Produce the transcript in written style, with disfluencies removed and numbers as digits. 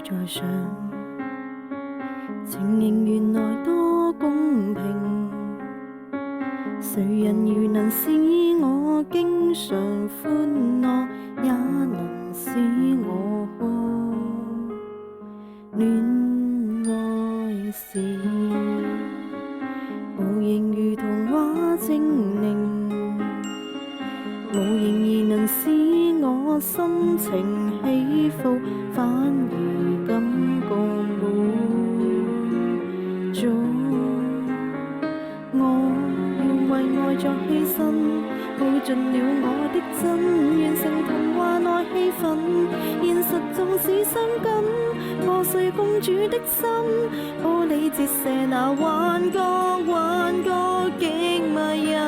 在想，情形原來多公平，誰人如能使我經常歡樂，也能使我哭。戀愛時，無形如童話精靈，無形而能使我心情起伏，反而感覺滿足。我要為愛作犧牲，耗盡了我的真，完成童話內戲份。現實縱使傷感，破碎公主的心，玻璃折射那幻覺極迷人。